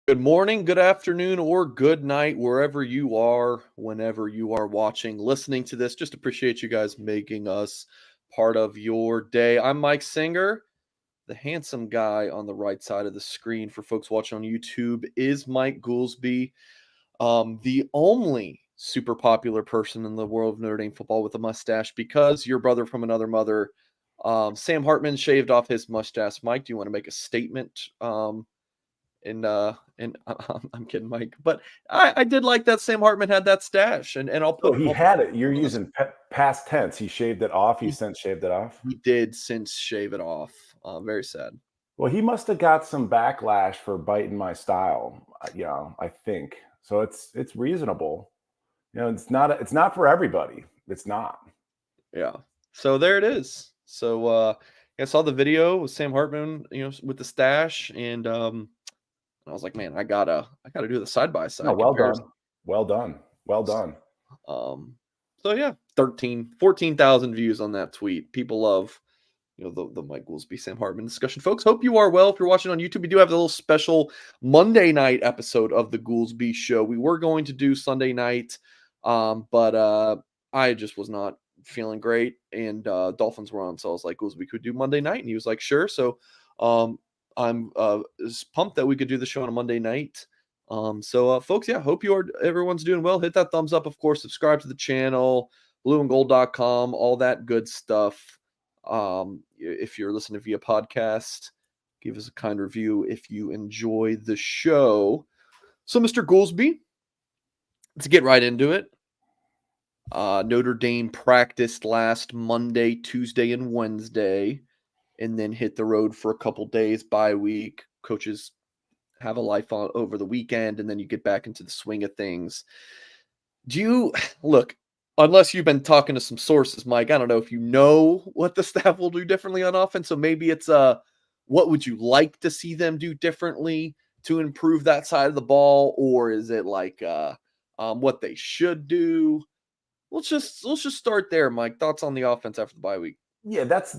Good morning, good afternoon, or good night, wherever you are, whenever you are watching, listening to this. Just appreciate you guys making us part of your day. I'm Mike Singer. The handsome guy on the right side of the screen for folks watching on YouTube is Mike Goolsby, the only super popular person in the world of Notre Dame football with a mustache because your brother from another mother, Sam Hartman, shaved off his mustache. Mike, do you want to make a statement? And I'm kidding, Mike, but I did like that Sam Hartman had that stash, and Oh, he I'll had it. You're put this. using past tense. He shaved it off. He He, since shaved it off. he did since shave it off. Very sad. Well, he must have got some backlash for biting my style. I think so. It's reasonable. It's not for everybody. It's not. Yeah. So there it is. So I saw the video with Sam Hartman, with the stash, and I was like, man, I gotta do the side by No, side well comparison. done. Well done. Well done. So yeah, 14,000 views on that tweet. People love the Mike Goolsby, Sam Hartman discussion. Folks, hope you are well. If you're watching on YouTube, we do have a little special Monday night episode of the Goolsby Show. We were going to do Sunday night, but I just was not feeling great, and Dolphins were on, so I was like, Goolsby could do Monday night, and he was like, sure. So I'm pumped that we could do the show on a Monday night. Folks, yeah, hope everyone's doing well. Hit that thumbs up, of course. Subscribe to the channel, blueandgold.com, all that good stuff. If you're listening via podcast, give us a kind review if you enjoy the show. So, Mr. Goolsby, let's get right into it. Notre Dame practiced last Monday, Tuesday, and Wednesday, and then hit the road for a couple days, bye week. Coaches have a life over the weekend, and then you get back into the swing of things. Do you look? Unless you've been talking to some sources, Mike, I don't know if you know what the staff will do differently on offense. So maybe it's what would you like to see them do differently to improve that side of the ball, or is it like what they should do? Let's just start there, Mike. Thoughts on the offense after the bye week? Yeah, that's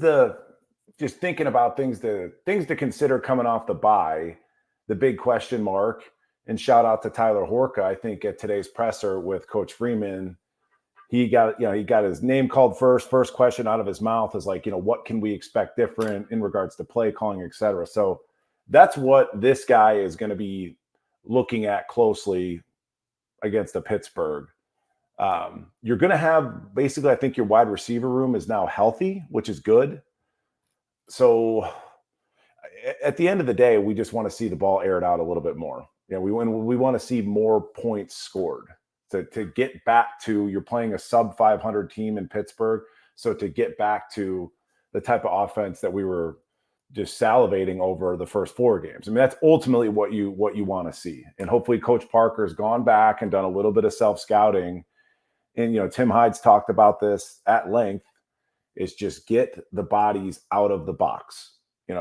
just thinking about things to consider coming off the bye. The big question mark, and shout out to Tyler Horka. I think at today's presser with Coach Freeman, he got his name called first. First question out of his mouth is like, what can we expect different in regards to play calling, et cetera. So that's what this guy is going to be looking at closely against the Pittsburgh. You're going to have basically, I think your wide receiver room is now healthy, which is good. So at the end of the day, we just want to see the ball aired out a little bit more. We want to see more points scored to get back to, you're playing a sub 500 team in Pittsburgh. So to get back to the type of offense that we were just salivating over the first 4 games. I mean, that's ultimately what you want to see. And hopefully Coach Parker has gone back and done a little bit of self-scouting. And, Tim Hyde's talked about this at length, is just get the bodies out of the box.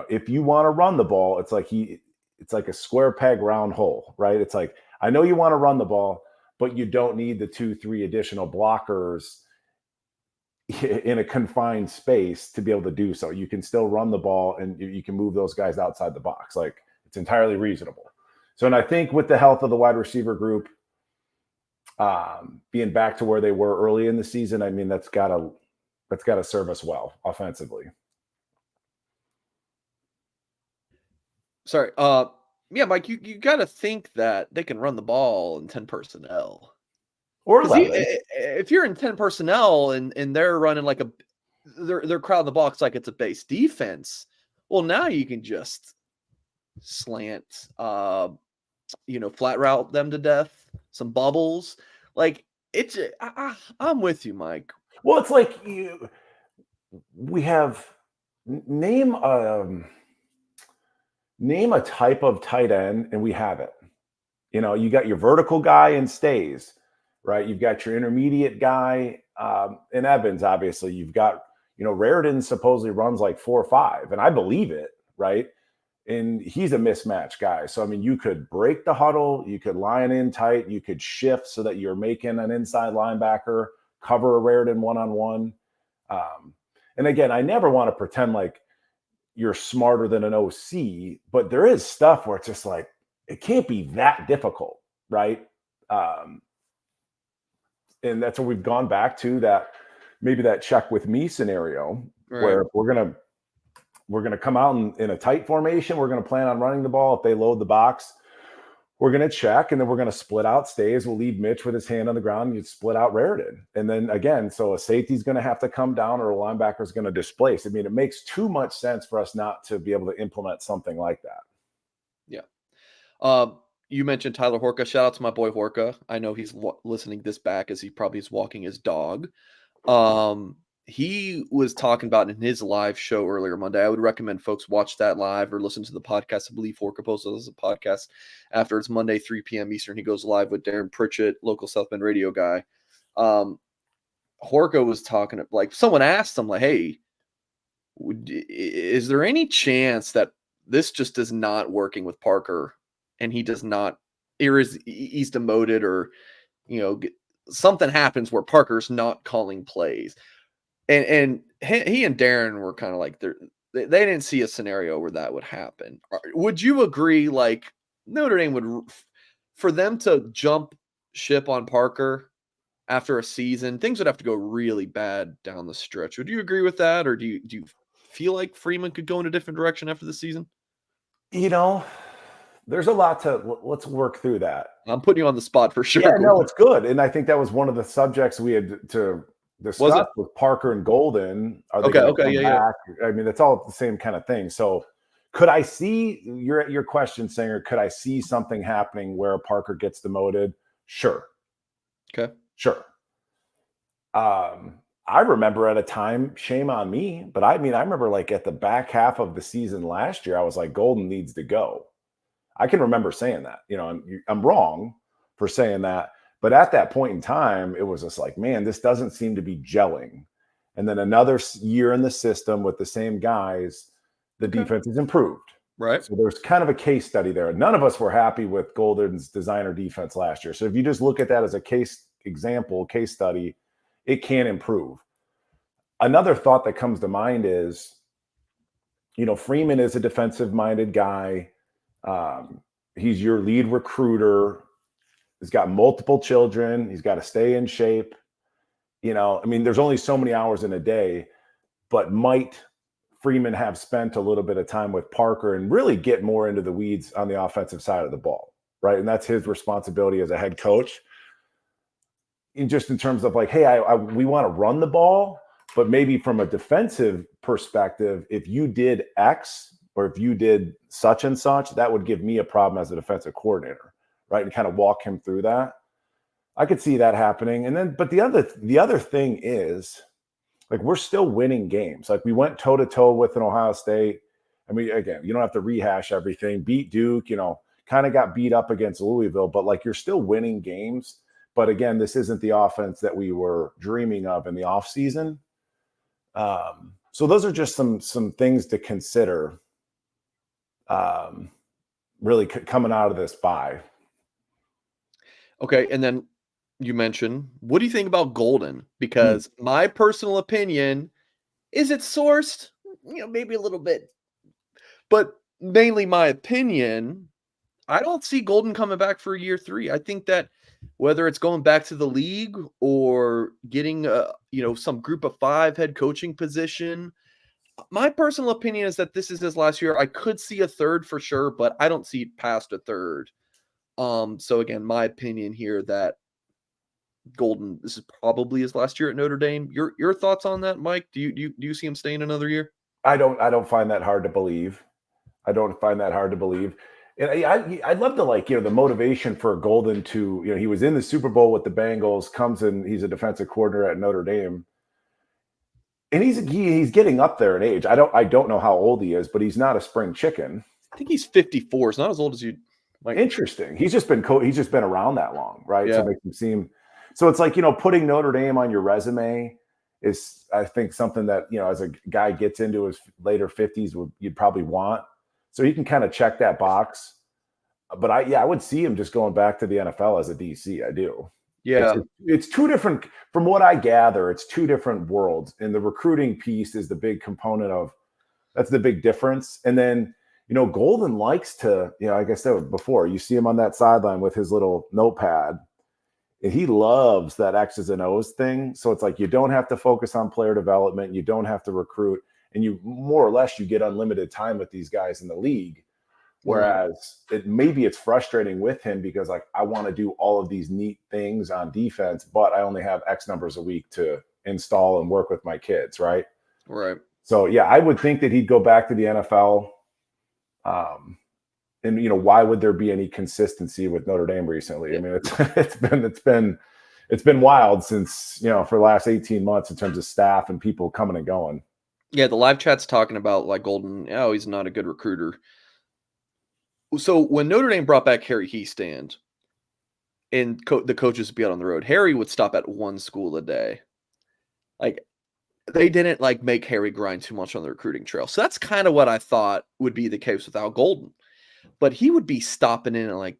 If you want to run the ball, it's like a square peg, round hole, right? It's like, I know you want to run the ball, but you don't need the 2-3 additional blockers in a confined space to be able to do so. You can still run the ball and you can move those guys outside the box. Like, it's entirely reasonable. So, and I think with the health of the wide receiver group, being back to where they were early in the season, I mean, that's got to serve us well offensively. Sorry. Yeah, Mike, you got to think that they can run the ball in 10 personnel. Or if you're in 10 personnel and they're running like they're crowding the box like it's a base defense, well, now you can just slant, flat route them to death, some bubbles. Like, I'm with you, Mike. Well, it's like we have name a type of tight end, and we have it. You got your vertical guy and Stays, right? You've got your intermediate guy in Evans. Obviously, you've got Raritan supposedly runs like 4.5, and I believe it, right? And he's a mismatch guy. So, I mean, you could break the huddle, you could line in tight, you could shift so that you're making an inside linebacker cover a Raritan one-on-one. And again, I never want to pretend like you're smarter than an OC, but there is stuff where it's just like, it can't be that difficult, right? And that's where we've gone back to that, maybe that check with me scenario, where we're gonna come out in a tight formation. We're gonna plan on running the ball. If they load the box, we're gonna check, and then we're gonna split out stays. We'll leave Mitch with his hand on the ground. You split out Raritan, and then again, so a safety's gonna have to come down, or a linebacker's gonna displace. I mean, it makes too much sense for us not to be able to implement something like that. Yeah. You mentioned Tyler Horka. Shout out to my boy Horka. I know he's listening this back as he probably is walking his dog. He was talking about in his live show earlier Monday. I would recommend folks watch that live or listen to the podcast. I believe Horka posted as a podcast after it's Monday, 3 p.m. Eastern. He goes live with Darren Pritchett, local South Bend radio guy. Horka was talking, like, someone asked him, like, hey, is there any chance that this just is not working with Parker, and he does not, he's demoted, or, something happens where Parker's not calling plays? And he and Darren were kind of like, they didn't see a scenario where that would happen. Would you agree, like, Notre Dame would, for them to jump ship on Parker after a season, things would have to go really bad down the stretch? Would you agree with that? Or do you feel like Freeman could go in a different direction after the season? There's a lot let's work through that. I'm putting you on the spot for sure. Yeah, no, it's good. And I think that was one of the subjects we had to discuss with Parker and Golden. Are they going to come back? I mean, it's all the same kind of thing. So could I see your question, Singer? Could I see something happening where Parker gets demoted? Sure. Okay. Sure. I remember at a time, shame on me, but I remember, like, at the back half of the season last year, I was like, Golden needs to go. I can remember saying that. I'm wrong for saying that, but at that point in time, it was just like, man, this doesn't seem to be gelling. And then another year in the system with the same guys, the defense has improved. Right. So there's kind of a case study there. None of us were happy with Golden's designer defense last year. So if you just look at that as a case study, it can improve. Another thought that comes to mind is, Freeman is a defensive-minded guy. He's your lead recruiter. He's got multiple children. He's got to stay in shape. There's only so many hours in a day, but might Freeman have spent a little bit of time with Parker and really get more into the weeds on the offensive side of the ball, right? And that's his responsibility as a head coach. In terms of, like, hey, we want to run the ball, but maybe from a defensive perspective, if you did X or if you did such and such, that would give me a problem as a defensive coordinator, right? And kind of walk him through that. I could see that happening. And then, but the other thing is, like, we're still winning games. Like, we went toe-to-toe with an Ohio State. Again, you don't have to rehash everything. Beat Duke, kind of got beat up against Louisville, but, like, you're still winning games. But again, this isn't the offense that we were dreaming of in the offseason. So those are just some things to consider, really coming out of this bye. Okay, and then you mentioned, what do you think about Golden? Because my personal opinion is it's sourced, maybe a little bit, but mainly my opinion, I don't see Golden coming back for year 3. I think that whether it's going back to the league or getting some group of 5 head coaching position, my personal opinion is that this is his last year. I could see a third for sure, but I don't see past a third. So again, my opinion here that Golden, this is probably his last year at Notre Dame. Your thoughts on that, Mike? Do you see him staying another year? I don't find that hard to believe. And I'd love to, like, the motivation for Golden to, he was in the Super Bowl with the Bengals, comes in, he's a defensive coordinator at Notre Dame. And he's getting up there in age. I don't know how old he is, but he's not a spring chicken. I think he's 54. It's not as old as you. Like, interesting. He's just been around that long, right? Yeah. So it makes him seem. So it's like, putting Notre Dame on your resume is, I think, something that, as a guy gets into his later 50s, you'd probably want. So he can kind of check that box. But I would see him just going back to the NFL as a DC. I do. Yeah. It's two different, from what I gather, it's two different worlds. And the recruiting piece is the big component of, that's the big difference. And then, Golden likes to, like I said before, you see him on that sideline with his little notepad, and he loves that X's and O's thing. So it's like you don't have to focus on player development. You don't have to recruit. And you more or less, you get unlimited time with these guys in the league. Whereas maybe it's frustrating with him because, like, I want to do all of these neat things on defense, but I only have X numbers a week to install and work with my kids, right? Right. So, yeah, I would think that he'd go back to the NFL. And why would there be any consistency with Notre Dame recently? I mean, it's been wild since, for the last 18 months in terms of staff and people coming and going. Yeah, the live chat's talking about like Golden. Oh, he's not a good recruiter. So when Notre Dame brought back Harry Hiestand and the coaches would be out on the road, Harry would stop at one school a day. Like, they didn't like make Harry grind too much on the recruiting trail. So that's kind of what I thought would be the case with Al Golden. But he would be stopping in at like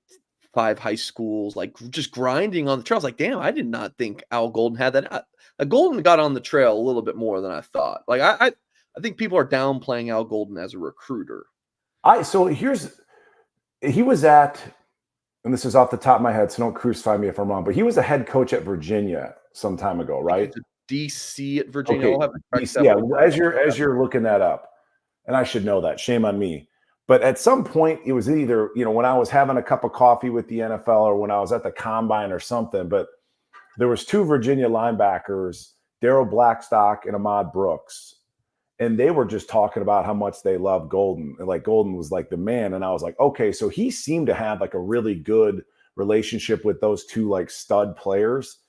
5 high schools, like just grinding on the trail. I was like, damn, I did not think Al Golden had that. Golden got on the trail a little bit more than I thought. Like, I think people are downplaying Al Golden as a recruiter. He was at, and this is off the top of my head, so don't crucify me if I'm wrong, but he was a head coach at Virginia some time ago, right? DC at Virginia. Okay. DC, yeah, as you're looking that up, and I should know that. Shame on me. But at some point, it was either, when I was having a cup of coffee with the NFL or when I was at the combine or something, but there was 2 Virginia linebackers, Darryl Blackstock and Ahmad Brooks. And they were just talking about how much they love Golden. And like Golden was like the man. And I was like, okay, so he seemed to have like a really good relationship with those 2 like stud players.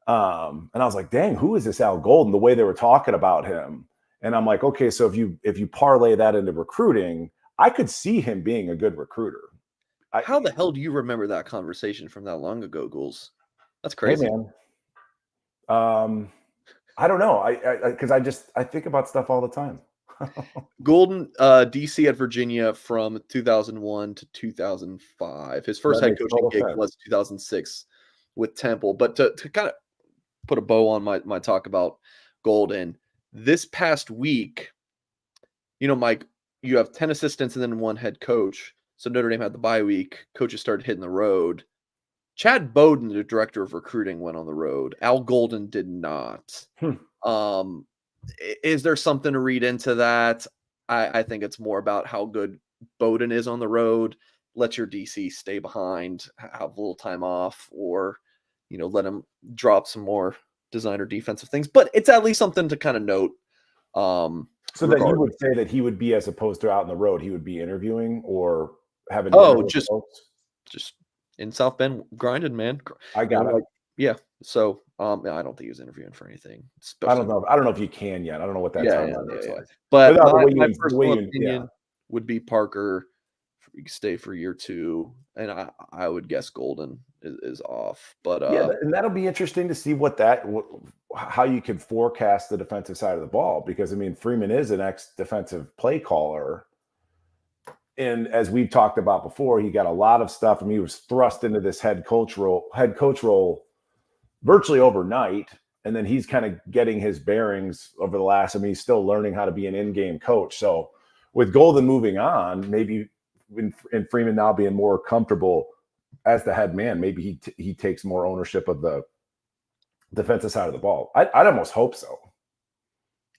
And I was like, dang, who is this Al Golden? The way they were talking about him. And I'm like, okay, so if you parlay that into recruiting, I could see him being a good recruiter. How the hell do you remember that conversation from that long ago, Ghouls? That's crazy. Hey, man. I don't know. Because I think about stuff all the time. Golden, DC at Virginia from 2001 to 2005. His first head coaching gig was 2006 with Temple. But to kind of put a bow on my talk about Golden, this past week, Mike, you have 10 assistants and then 1 head coach. So Notre Dame had the bye week. Coaches started hitting the road. Chad Bowden, the director of recruiting, went on the road. Al Golden did not. Is there something to read into that? I think it's more about how good Bowden is on the road. Let your DC stay behind, have a little time off, or, let him drop some more designer defensive things. But it's at least something to kind of note. So that you would say that he would be, as opposed to out on the road, he would be interviewing or having just in South Bend grinding, man. I got it. Yeah. So I don't think he was interviewing for anything. I don't know if you can yet. I don't know what that timeline looks like. But my personal opinion would be Parker stay for year 2, and I would guess Golden is off. But and that'll be interesting to see how you can forecast the defensive side of the ball, because I mean Freeman is an ex-defensive play caller. And as we've talked about before, he got a lot of stuff. I mean, he was thrust into this head coach role virtually overnight. And then he's kind of getting his bearings over the last, he's still learning how to be an in-game coach. So with Golden moving on, maybe in Freeman now being more comfortable as the head man, maybe he takes more ownership of the defensive side of the ball. I'd almost hope so.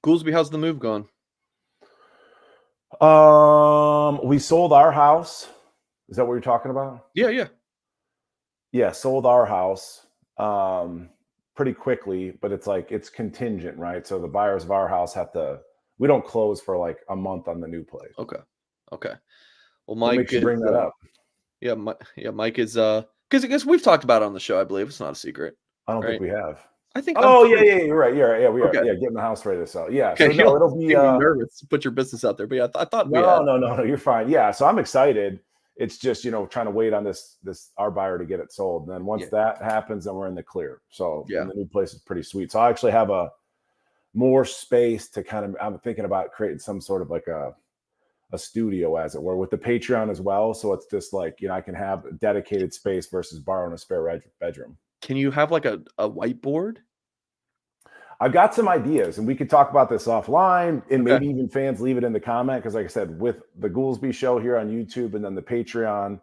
Goolsby, how's the move gone? We sold our house. Is that what you're talking about? Yeah, sold our house pretty quickly, but it's contingent, right? So the buyers of our house we don't close for like a month on the new place. Okay. Well, Mike, bring that up. Yeah, Mike is because I guess we've talked about it on the show. I believe it's not a secret. I don't think we have. I think. Oh yeah, you're right. Yeah, we are. Yeah, getting the house ready to sell. Yeah. Okay, so it'll be nervous to put your business out there, but yeah, I thought no, you're fine. Yeah, so I'm excited. It's just trying to wait on this our buyer to get it sold, and then once that happens, then we're in the clear. So the new place is pretty sweet. So I actually have more space to I'm thinking about creating some sort of like a studio, as it were, with the Patreon as well. So it's just like I can have a dedicated space versus borrowing a spare bedroom. Can you have like a whiteboard? I've got some ideas, and we could talk about this offline, and Okay. maybe even fans leave it in the comment, because like I said, with the Goolsby Show here on YouTube and then the Patreon,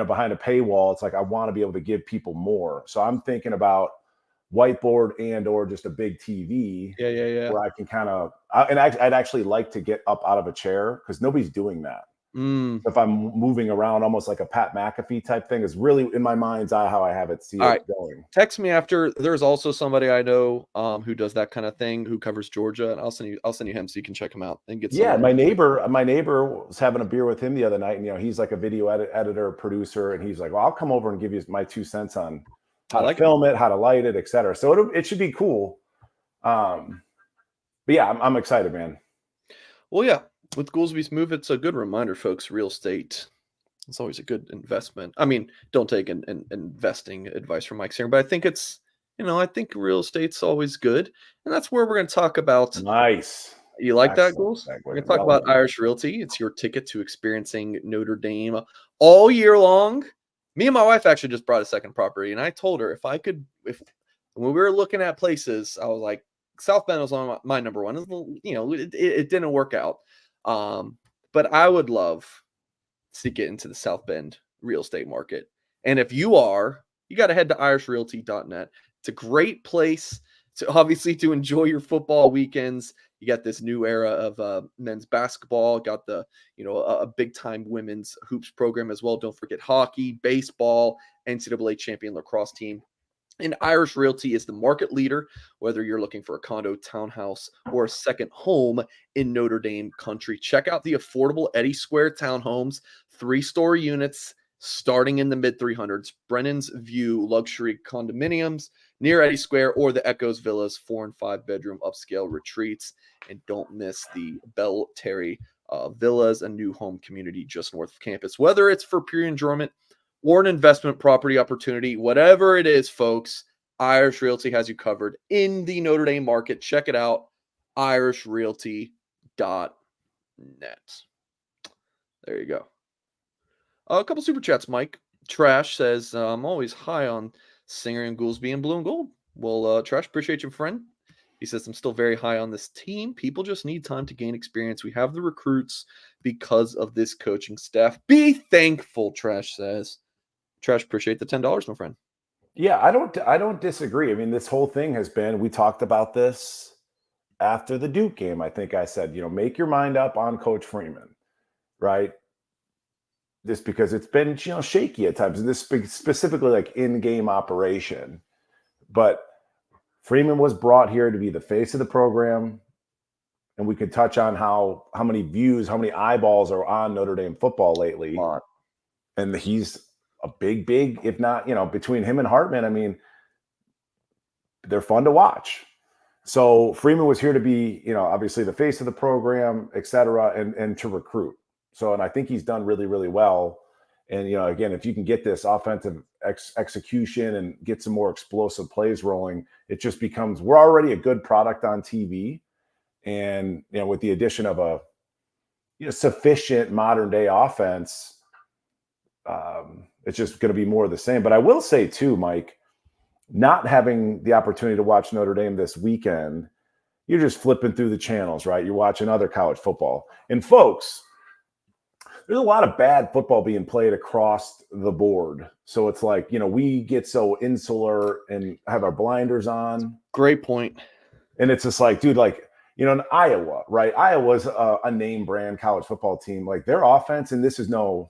behind a paywall, it's like I want to be able to give people more. So I'm thinking about whiteboard and or just a big TV Yeah. where I can kind of, and I'd actually like to get up out of a chair because nobody's doing that. Mm. If I'm moving around, almost like a Pat McAfee type thing, is really in my mind's eye how I have it All right. going. Text me after. There's also somebody I know who does that kind of thing, who covers Georgia, and I'll send you him so you can check him out and get some. Yeah, my neighbor was having a beer with him the other night, and he's like a video editor, producer, and he's like, "Well, I'll come over and give you my 2 cents on how to film it, how to light it, etc." So it should be cool. But yeah, I'm excited, man. Well, yeah, with Goolsby's move, it's a good reminder, folks. Real estate, it's always a good investment. I mean, don't take an investing advice from Mike Singer, but I think it's, I think real estate's always good, and that's where we're going to talk about. Nice. You like that, Excellent Ghouls? segue. We're going to talk about Irish Realty. It's your ticket to experiencing Notre Dame all year long. Me and my wife actually just brought a second property, and I told her if when we were looking at places, I was like, South Bend was on my number one. It didn't work out. But I would love to get into the South Bend real estate market. And if you are, you got to head to irishrealty.net. It's a great place to enjoy your football weekends. You got this new era of men's basketball, got the, a big time women's hoops program as well. Don't forget hockey, baseball, NCAA champion lacrosse team. And Irish Realty is the market leader, whether you're looking for a condo, townhouse, or a second home in Notre Dame country. Check out the affordable Eddy Square townhomes, 3-story units starting in the mid 300s, Brennan's View luxury condominiums near Eddy Square, or the Echoes Villas 4 and 5 bedroom upscale retreats. And don't miss the Bell Terry Villas, a new home community just north of campus. Whether it's for pure enjoyment or an investment property opportunity, whatever it is, folks, Irish Realty has you covered in the Notre Dame market. Check it out, irishrealty.net. There you go. A couple super chats, Mike. Trash says, I'm always high on Singer and Goolsby and Blue and Gold. Well, Trash, appreciate you, friend. He says, I'm still very high on this team. People just need time to gain experience. We have the recruits because of this coaching staff. Be thankful, Trash says. Trash, appreciate the $10, my friend. Yeah, I don't disagree. I mean, this whole thing has been, we talked about this after the Duke game. I think I said, make your mind up on Coach Freeman, right? Just because it's been, shaky at times, and this specifically like in-game operation. But Freeman was brought here to be the face of the program, and we could touch on how many views, how many eyeballs are on Notre Dame football lately. And he's a big, if not, between him and Hartman, I mean, they're fun to watch. So Freeman was here to be, obviously the face of the program, et cetera, and to recruit. So, and I think he's done really, really well. And, again, if you can get this offensive execution and get some more explosive plays rolling, it just becomes, we're already a good product on TV. And, with the addition of a sufficient modern day offense, it's just going to be more of the same. But I will say too, Mike, not having the opportunity to watch Notre Dame this weekend, you're just flipping through the channels, right? You're watching other college football. And folks, there's a lot of bad football being played across the board. So it's like, we get so insular and have our blinders on. Great point. And it's just like, dude, like, in Iowa, right? Iowa's a name brand college football team. Like their offense, and this is no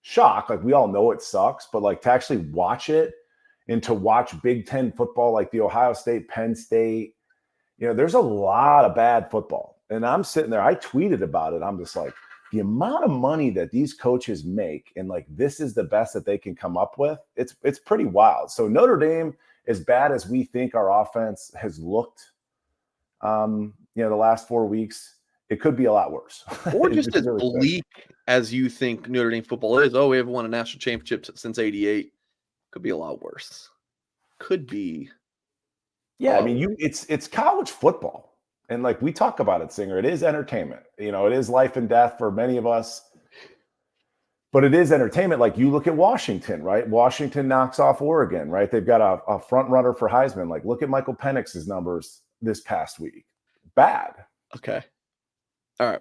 shock, like we all know it sucks, but like to actually watch it and to watch Big Ten football, like the Ohio State, Penn State, there's a lot of bad football. And I'm sitting there, I tweeted about it. I'm just like, the amount of money that these coaches make, and like this is the best that they can come up with, it's pretty wild. So Notre Dame, as bad as we think our offense has looked, the last 4 weeks, it could be a lot worse. Or just as really bleak as you think Notre Dame football is. Oh, we haven't won a national championship since '88. Could be a lot worse. Could be. Yeah, I mean, it's college football. And like we talk about it, Singer, it is entertainment. It is life and death for many of us. But it is entertainment. Like you look at Washington, right? Washington knocks off Oregon, right? They've got a front runner for Heisman. Like look at Michael Penix's numbers this past week. Bad. Okay. All right.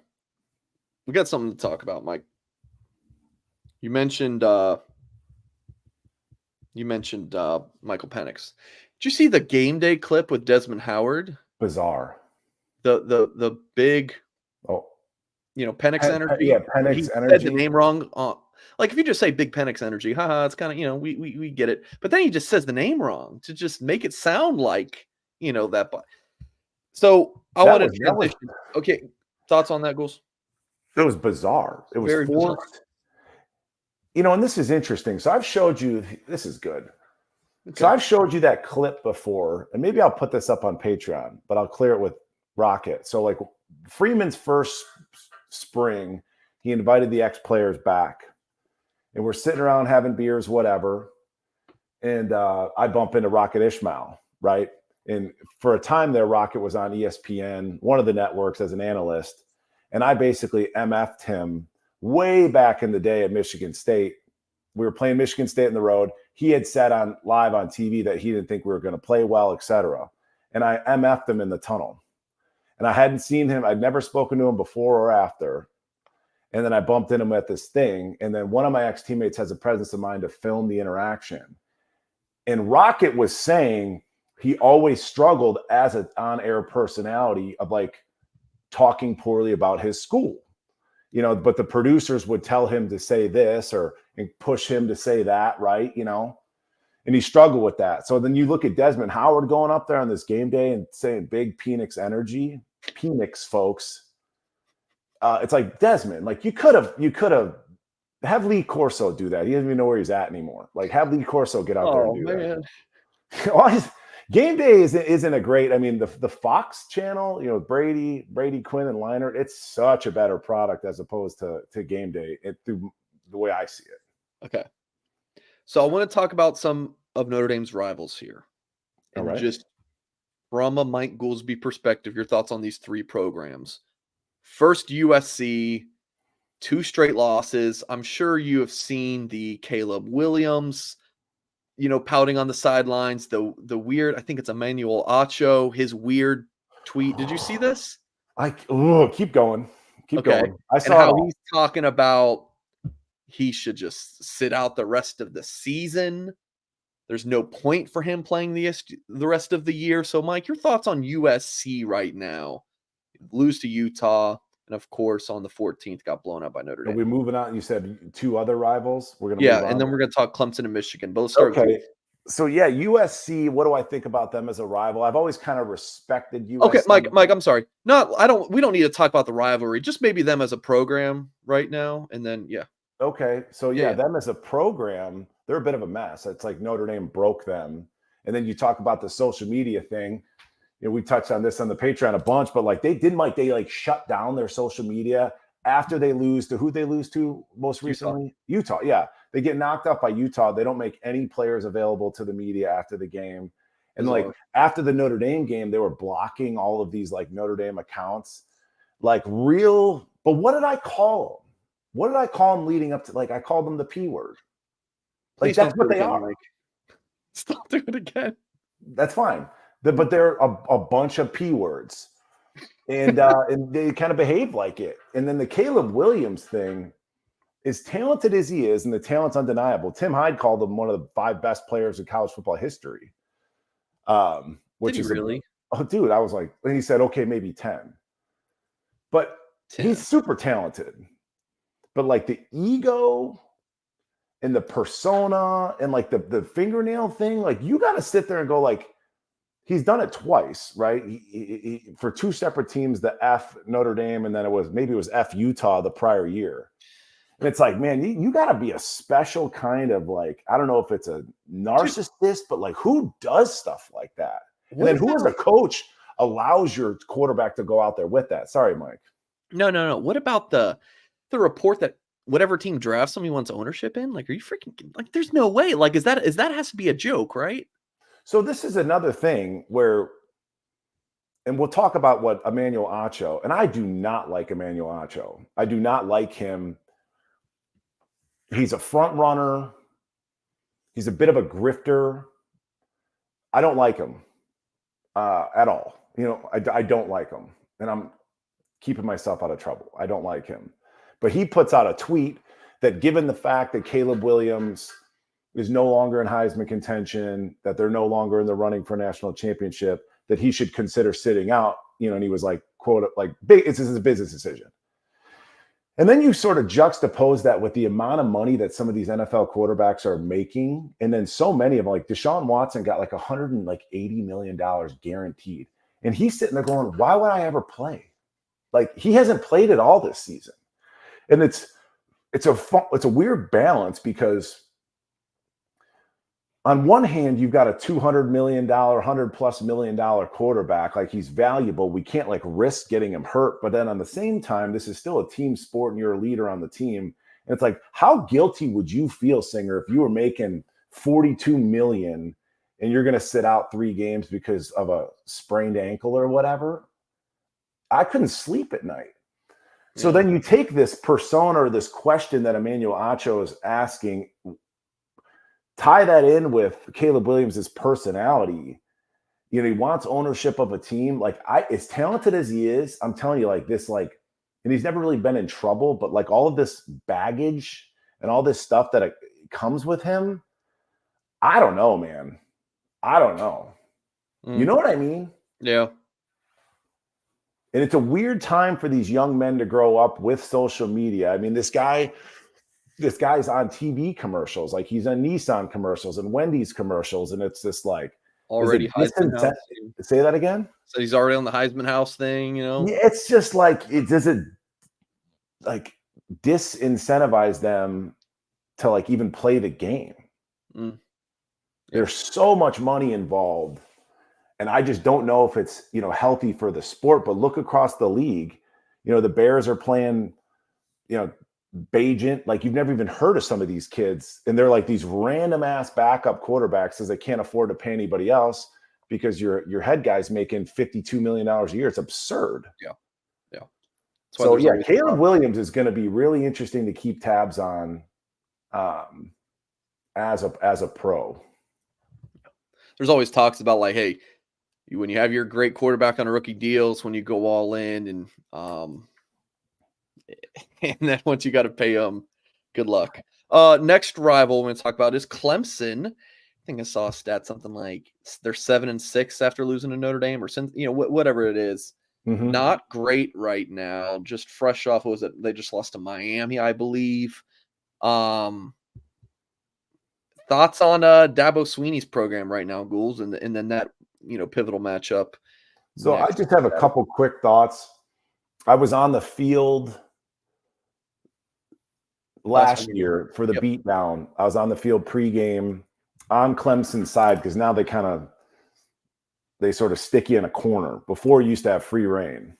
We got something to talk about, Mike. You mentioned Michael Penix. Did you see the game day clip with Desmond Howard? Bizarre. The big Penix energy. Yeah, Penix he energy. Said the name wrong. Like if you just say Big Penix energy, haha, it's kind of we get it. But then he just says the name wrong to just make it sound like that. So I want to transition. Okay, thoughts on that, Ghouls? It was bizarre. It was very forced. Bizarre. And this is interesting. So I've showed you. This is good. Okay. So I've showed you that clip before, and maybe I'll put this up on Patreon, but I'll clear it with Rocket. So like Freeman's first spring, he invited the ex-players back, and we're sitting around having beers, whatever. And I bump into Rocket Ishmael, right? And for a time there, Rocket was on ESPN, one of the networks, as an analyst. And I basically MF'd him way back in the day at Michigan State. We were playing Michigan State on the road. He had said live on TV that he didn't think we were going to play well, etc. And I MF'd him in the tunnel. And I hadn't seen him. I'd never spoken to him before or after. And then I bumped into him at this thing. And then one of my ex-teammates has a presence of mind to film the interaction. And Rocket was saying he always struggled as an on-air personality of like talking poorly about his school, but the producers would tell him to say this or push him to say that, right? And he struggled with that. So then you look at Desmond Howard going up there on this game day and saying big Penix energy, Penix folks. It's like Desmond, like you could have Lee Corso do that. He doesn't even know where he's at anymore. Like have Lee Corso get out there and do that. Game day isn't a great. I mean, the Fox channel, Brady, Quinn, and Leinart. It's such a better product as opposed to game day. Through the way I see it. Okay, so I want to talk about some of Notre Dame's rivals here, and just from a Mike Goolsby perspective, your thoughts on these three programs. First, USC, 2 straight losses. I'm sure you have seen the Caleb Williams, pouting on the sidelines, the weird, I think it's Emmanuel Acho, his weird tweet. Did you see this? Keep going. Keep going. I saw how he's talking about he should just sit out the rest of the season. There's no point for him playing the rest of the year. So, Mike, your thoughts on USC right now? Lose to Utah, and of course, on the 14th, got blown up by Notre Dame. Are we moving on? You said 2 other rivals. We're gonna move on. And then we're gonna talk Clemson and Michigan. But let's start. Okay. So yeah, USC. What do I think about them as a rival? I've always kind of respected USC. Okay, Mike. I'm sorry. We don't need to talk about the rivalry. Just maybe them as a program right now, and then yeah. Okay. So yeah, them as a program, they're a bit of a mess. It's like Notre Dame broke them, and then you talk about the social media thing. We touched on this on the Patreon a bunch, but like they shut down their social media after they lose to who they lose to most recently? Utah. Yeah. They get knocked out by Utah. They don't make any players available to the media after the game. And after the Notre Dame game, they were blocking all of these like Notre Dame accounts, but what did I call them? What did I call them leading up to, I called them the P word. Like that's what they are. Mike. Stop doing it again. That's fine. But they're a bunch of P words, and they kind of behave like it. And then the Caleb Williams thing, as talented as he is, and the talent's undeniable. Tim Hyde called him one of the 5 best players in college football history. Which is really? Dude, I was like, and he said, okay, maybe 10. But 10. He's super talented. But like the ego and the persona and like the fingernail thing, like you got to sit there and go like, he's done it twice, right? He, for 2 separate teams, the F Notre Dame, and then it was F Utah the prior year. And it's like, man, you got to be a special kind of like, I don't know if it's a narcissist, but like who does stuff like that? And then who as a coach allows your quarterback to go out there with that? Sorry, Mike. No. What about the report that whatever team drafts him, he wants ownership in? Like, are you freaking like? There's no way. Like, is that has to be a joke, right? So this is another thing where, and we'll talk about what Emmanuel Acho, and I do not like Emmanuel Acho. I do not like him He's a front runner. He's a bit of a grifter. I don't like him at all. I don't like him. And I'm keeping myself out of trouble. I don't like him. But he puts out a tweet that, given the fact that Caleb Williams is no longer in Heisman contention, that they're no longer in the running for a national championship, that he should consider sitting out, and he was like, quote, like, it's his business decision. And then you sort of juxtapose that with the amount of money that some of these NFL quarterbacks are making. And then so many of them, like Deshaun Watson got like $180 million guaranteed. And he's sitting there going, why would I ever play? Like, he hasn't played at all this season. And it's a weird balance, because on one hand, you've got a $200 million, $100+ million quarterback. Like, he's valuable. We can't like risk getting him hurt. But then on the same time, this is still a team sport and you're a leader on the team. And it's like, how guilty would you feel, Singer, if you were making $42 million and you're going to sit out 3 games because of a sprained ankle or whatever? I couldn't sleep at night. So then you take this persona, or this question that Emmanuel Acho is asking, tie that in with Caleb Williams' personality. He wants ownership of a team. Like, as talented as he is, I'm telling you, like this, like, and he's never really been in trouble, but like all of this baggage and all this stuff that comes with him, I don't know, man. I don't know. You know what I mean? Yeah. And it's a weird time for these young men to grow up with social media. I mean, this guy's on TV commercials, like he's on Nissan commercials and Wendy's commercials, and it's just like already Heisman House. Say that again. So he's already on the Heisman House thing, Yeah, it's just like, it doesn't like disincentivize them to like even play the game. There's so much money involved. And I just don't know if it's, healthy for the sport. But look across the league. The Bears are playing, Bajent. Like, you've never even heard of some of these kids. And they're like these random ass backup quarterbacks, because they can't afford to pay anybody else, because your head guy's making $52 million a year. It's absurd. Yeah. So yeah, Caleb Williams is going to be really interesting to keep tabs on as a pro. There's always talks about like, hey, when you have your great quarterback on a rookie deal, it's when you go all in, and then once you got to pay them, good luck. Next rival we're going to talk about is Clemson. I think I saw a stat, something like they're 7-6 after losing to Notre Dame, or whatever it is. Not great right now. Just fresh off, what was it? They just lost to Miami, I believe. Thoughts on Dabo Swinney's program right now, Ghouls, and then that pivotal matchup. So I just have a couple quick thoughts. I was on the field last year for the beatdown. I was on the field pregame on Clemson's side, because now they sort of stick you in a corner. Before, you used to have free reign.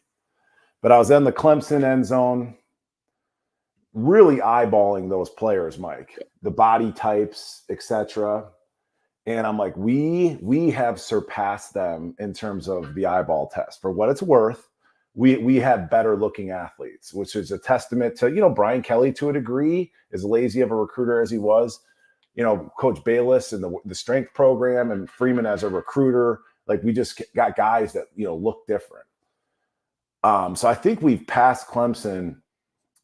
But I was in the Clemson end zone, really eyeballing those players, Mike, the body types, etc. And I'm like, we have surpassed them in terms of the eyeball test. For what it's worth, we have better looking athletes, which is a testament to, Brian Kelly to a degree, as lazy of a recruiter as he was, Coach Bayless and the strength program, and Freeman as a recruiter. Like, we just got guys that, look different. So I think we've passed Clemson.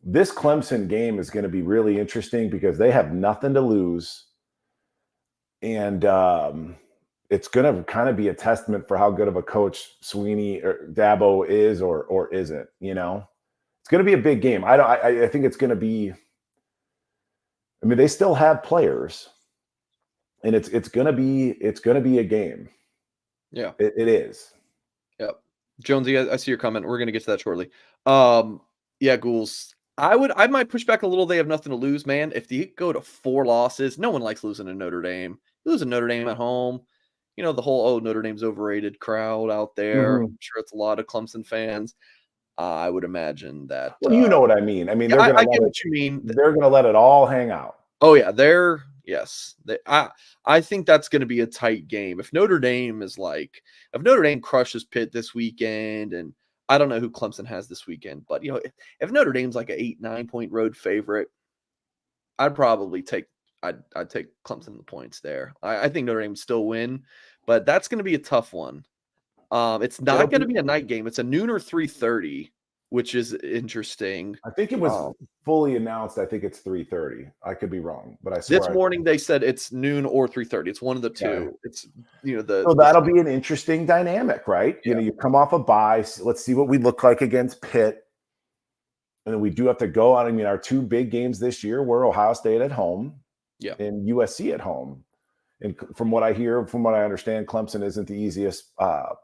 This Clemson game is going to be really interesting, because they have nothing to lose. And it's going to kind of be a testament for how good of a coach Swinney or Dabo is or isn't. It's going to be a big game. I think it's going to be. I mean, they still have players, and it's going to be a game. Yeah, it is. Yep. Jonesy, I see your comment. We're going to get to that shortly. Yeah, Ghouls. I might push back a little. They have nothing to lose, man. If they go to 4 losses, no one likes losing to Notre Dame. Losing Notre Dame at home, the whole Notre Dame's overrated crowd out there. I'm sure it's a lot of Clemson fans. I would imagine that. Well, you know what I mean. I mean, I get what you mean. They're going to let it all hang out. Oh yeah, I think that's going to be a tight game. If Notre Dame crushes Pitt this weekend, and I don't know who Clemson has this weekend, but if Notre Dame's like an 8-9 point road favorite, I'd probably take I'd take Clemson the points there. I think Notre Dame would still win, but that's going to be a tough one. It's not going to be a night game. It's a noon or 3:30, which is interesting. I think it was fully announced. I think it's 3:30. I could be wrong, but I swear this morning they said it's noon or 3:30. It's one of the two. Yeah. It's the. So that'll be an interesting dynamic, right? Yeah. You come off a bye. Let's see what we look like against Pitt. And then we do have to go on. I mean, our two big games this year were Ohio State at home, and USC at home. And from what I hear, from what I understand, Clemson isn't the easiest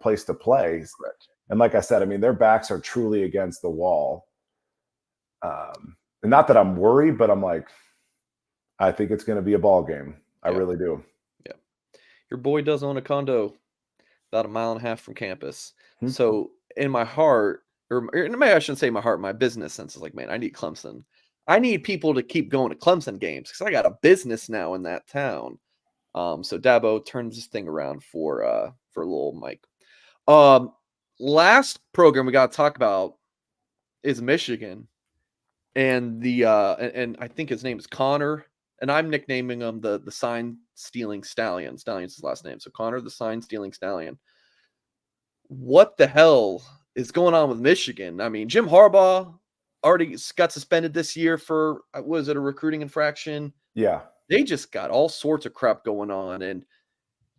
place to play. Correct. And like I said, I mean, their backs are truly against the wall. And not that I'm worried, but I'm like, I think it's going to be a ball game. I really do. Yeah. Your boy does own a condo about a mile and a half from campus. So in my heart, or maybe I shouldn't say my heart, my business sense is like, man, I need Clemson. I need people to keep going to Clemson games because I got a business now in that town. So Dabo turns this thing around for little Mike. Last program we got to talk about is Michigan, and and I think his name is Connor, and I'm nicknaming him the sign stealing stallion. Stallion's his last name, so Connor the sign stealing stallion. What the hell is going on with Michigan? I mean, Jim Harbaugh already got suspended this year for was it a recruiting infraction? Yeah. They just got all sorts of crap going on, and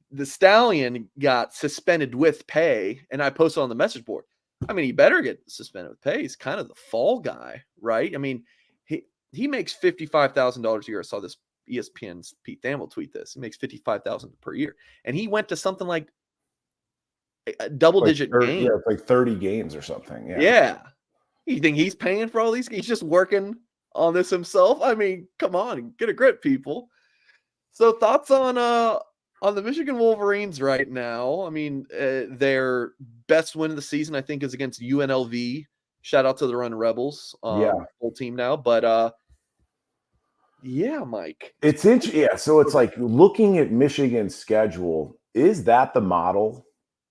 the Stallion got suspended with pay, and I posted on the message board. I mean, he better get suspended with pay. He's kind of the fall guy, right? I mean, he makes $55,000 a year. I saw this ESPN's Pete Thamel tweet this. He makes $55,000 per year, and he went to something like a double-digit game. Yeah, it's like 30 games or something. Yeah. You think he's paying for all these? He's just working on this himself. I mean, come on, get a grip, people. So thoughts on the Michigan Wolverines right now? I mean, their best win of the season, I think, is against UNLV. Shout out to the Run Rebels, full team now. But yeah, Mike, it's interesting. Yeah, so it's like looking at Michigan's schedule. Is that the model?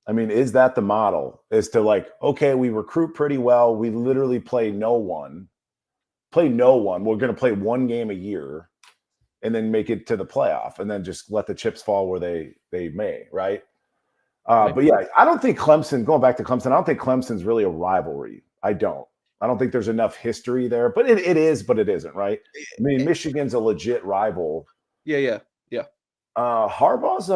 I mean, is that the model? Is to like, okay, we recruit pretty well. We literally play no one. We're going to play one game a year and then make it to the playoff and then just let the chips fall where they may, right? But yeah, I don't think Clemson, going back to Clemson, I don't think Clemson's really a rivalry. I don't think there's enough history there, but it is, but it isn't, right? I mean, Michigan's a legit rival. Yeah. Harbaugh's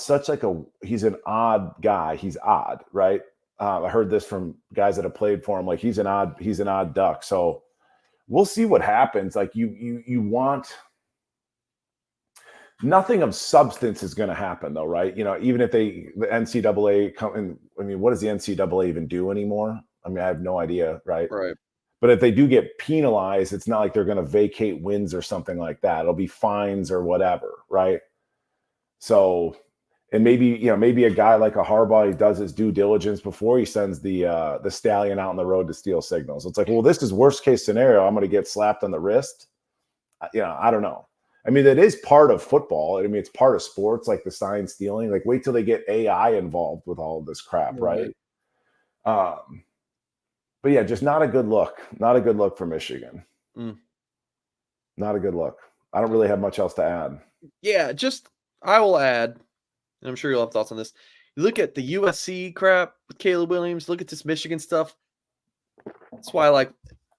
such like he's an odd guy. He's odd, right? I heard this from guys that have played for him. Like he's an odd duck. So we'll see what happens. Like you want nothing of substance is going to happen though, right? You know, even if the NCAA come in, I mean, what does the NCAA even do anymore? I mean, I have no idea, right? Right. But if they do get penalized, it's not like they're going to vacate wins or something like that. It'll be fines or whatever, right? So, and maybe a guy like a Harbaugh, he does his due diligence before he sends the Stallion out on the road to steal signals. It's like, well, this is worst case scenario. I'm going to get slapped on the wrist. I don't know. I mean, that is part of football. I mean, it's part of sports, like the sign stealing. Like, wait till they get AI involved with all of this crap, right? But yeah, just not a good look. Not a good look for Michigan. Not a good look. I don't really have much else to add. Yeah, I will add, and I'm sure you'll have thoughts on this. You look at the USC crap with Caleb Williams. Look at this Michigan stuff. That's why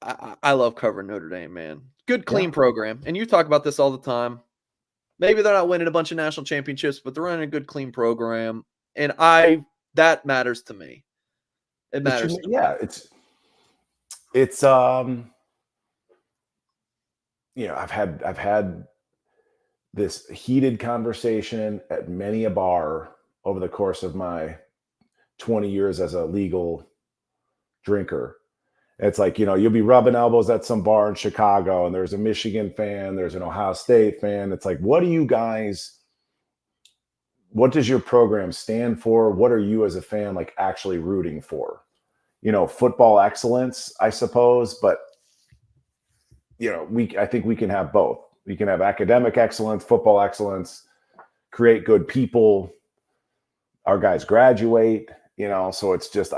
I love covering Notre Dame, man. Good, clean program. And you talk about this all the time. Maybe they're not winning a bunch of national championships, but they're running a good, clean program. And that matters to me. It matters. It's I've had this heated conversation at many a bar over the course of my 20 years as a legal drinker. It's like, you'll be rubbing elbows at some bar in Chicago and there's a Michigan fan, there's an Ohio State fan. It's like, what does your program stand for? What are you as a fan like actually rooting for? Football excellence, I suppose, but I think we can have both. We can have academic excellence, football excellence, create good people. Our guys graduate, so it's just,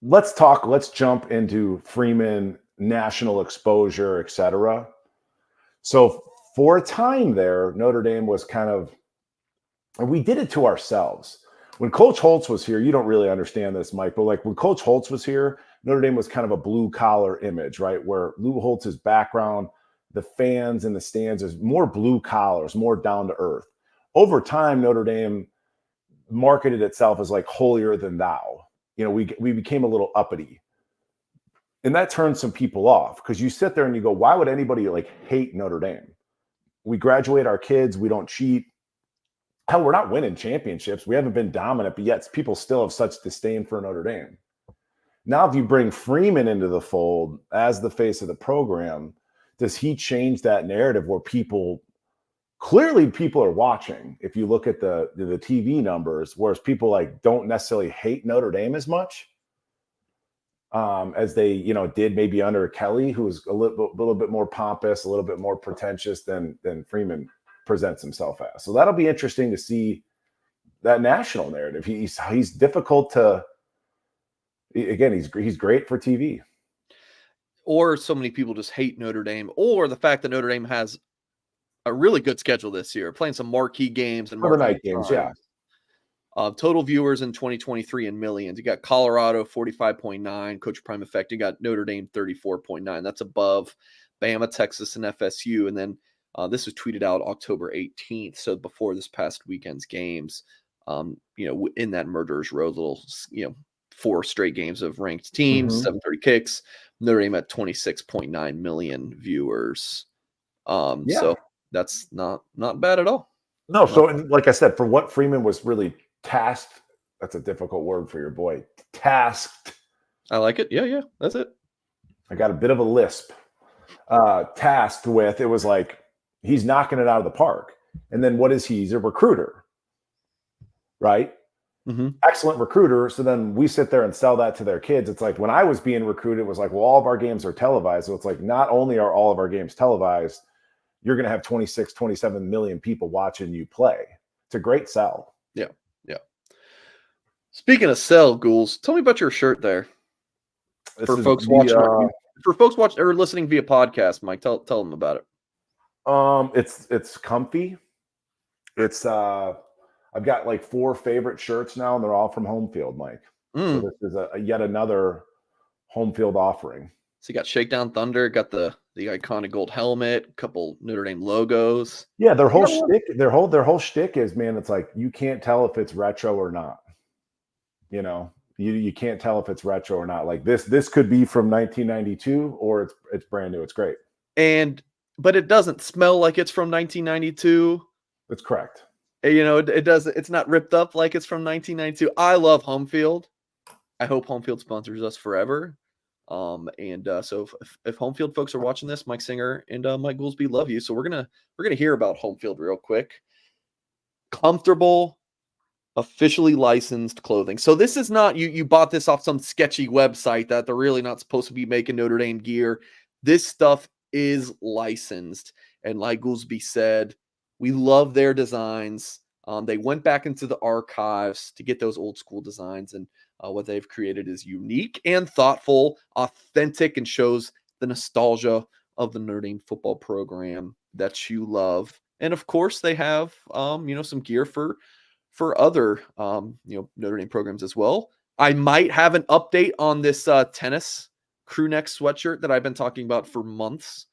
let's jump into Freeman national exposure, etc. So for a time there, Notre Dame was kind of, and we did it to ourselves. When Coach Holtz was here, you don't really understand this, Mike, but like when Coach Holtz was here, Notre Dame was kind of a blue collar image, right? Where Lou Holtz's background, the fans in the stands is more blue collars, more down to earth. Over time, Notre Dame marketed itself as like holier than thou. You know, we became a little uppity. And that turned some people off because you sit there and you go, why would anybody like hate Notre Dame? We graduate our kids, we don't cheat. Hell, we're not winning championships. We haven't been dominant, but yet people still have such disdain for Notre Dame. Now, if you bring Freeman into the fold as the face of the program, does he change that narrative where people are watching? If you look at the TV numbers, whereas people like don't necessarily hate Notre Dame as much as they, did maybe under Kelly, who was a little bit more pompous, a little bit more pretentious than Freeman presents himself as. So that'll be interesting to see that national narrative. He's difficult to. Again, he's great for TV. Or so many people just hate Notre Dame, or the fact that Notre Dame has a really good schedule this year, playing some marquee games and overnight games. Yeah. Total viewers in 2023 in millions. You got Colorado 45.9, Coach Prime Effect. You got Notre Dame 34.9. That's above Bama, Texas, and FSU. And then this was tweeted out October 18th, so before this past weekend's games. In that murderer's row, little 4 straight games of ranked teams, 730 kicks. Notre Dame at 26.9 million viewers. So that's not bad at all. No, so like I said, for what Freeman was really tasked, that's a difficult word for your boy. Tasked. I like it. Yeah, that's it. I got a bit of a lisp. Tasked with, it was like he's knocking it out of the park. And then what is he? He's a recruiter, right? Mm-hmm. Excellent recruiter. So then we sit there and sell that to their kids. It's like when I was being recruited, it was like, well, all of our games are televised. So it's like not only are all of our games televised, you're going to have 26, 27 million people watching you play. It's a great sell. Yeah. Speaking of sell, Ghouls, tell me about your shirt there. For folks watching or listening via podcast, Mike, tell them about it. It's comfy. It's I've got like 4 favorite shirts now, and they're all from Home Field, Mike. So this is yet another Home Field offering. So you got Shakedown Thunder, got the iconic gold helmet, a couple Notre Dame logos. Yeah, their whole shtick is, man, it's like you can't tell if it's retro or not. You can't tell if it's retro or not. Like this could be from 1992 or it's brand new. It's great. But it doesn't smell like it's from 1992. That's correct. It doesn't. It's not ripped up like it's from 1992. I love Home Field. I hope Home Field sponsors us forever. So if Home Field folks are watching this, Mike Singer and Mike Goolsby love you. So we're gonna hear about Home Field real quick. Comfortable, officially licensed clothing. So this is not you bought this off some sketchy website that they're really not supposed to be making Notre Dame gear. This stuff is licensed, and like Goolsby said, we love their designs. They went back into the archives to get those old school designs, and what they've created is unique and thoughtful, authentic, and shows the nostalgia of the Notre Dame football program that you love. And of course, they have some gear for other Notre Dame programs as well. I might have an update on this tennis crew neck sweatshirt that I've been talking about for months.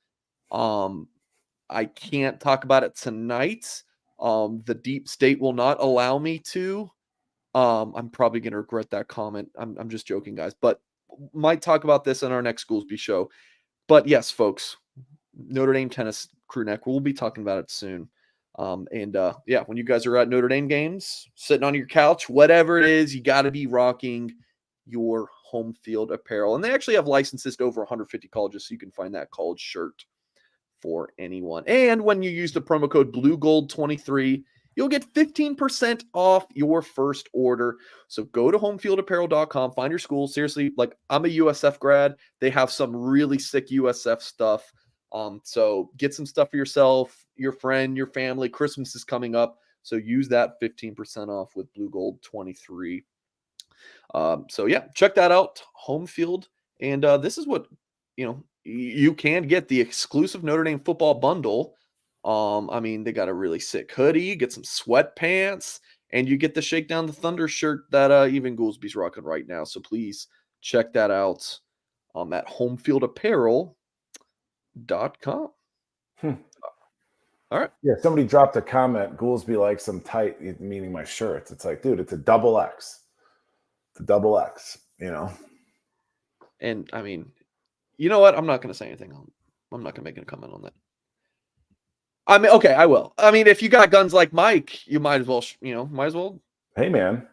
I can't talk about it tonight. The deep state will not allow me to. I'm probably going to regret that comment. I'm just joking, guys, but might talk about this in our next Goolsby show. But yes, folks, Notre Dame tennis crew neck, we'll be talking about it soon. When you guys are at Notre Dame games, sitting on your couch, whatever it is, you got to be rocking your Home Field apparel. And they actually have licenses to over 150 colleges, so you can find that college shirt for anyone. And when you use the promo code BlueGold23, you'll get 15% off your first order. So go to homefieldapparel.com, find your school. Seriously, like I'm a USF grad. They have some really sick USF stuff. So get some stuff for yourself, your friend, your family. Christmas is coming up. So use that 15% off with BlueGold23. Check that out, Home Field. And this is what, you can get the exclusive Notre Dame football bundle. I mean, they got a really sick hoodie, get some sweatpants, and you get the Shake Down the Thunder shirt that even Goolsby's rocking right now. So please check that out at homefieldapparel.com. All right. Yeah, somebody dropped a comment. Goolsby likes some tight, meaning my shirts. It's like, dude, it's a double X. It's a double X, you know. And I mean, you know what? I'm not going to say anything. I'm not going to make a comment on that. I mean, okay, I will. I mean, if you got guns like Mike, you might as well, might as well. Hey, man.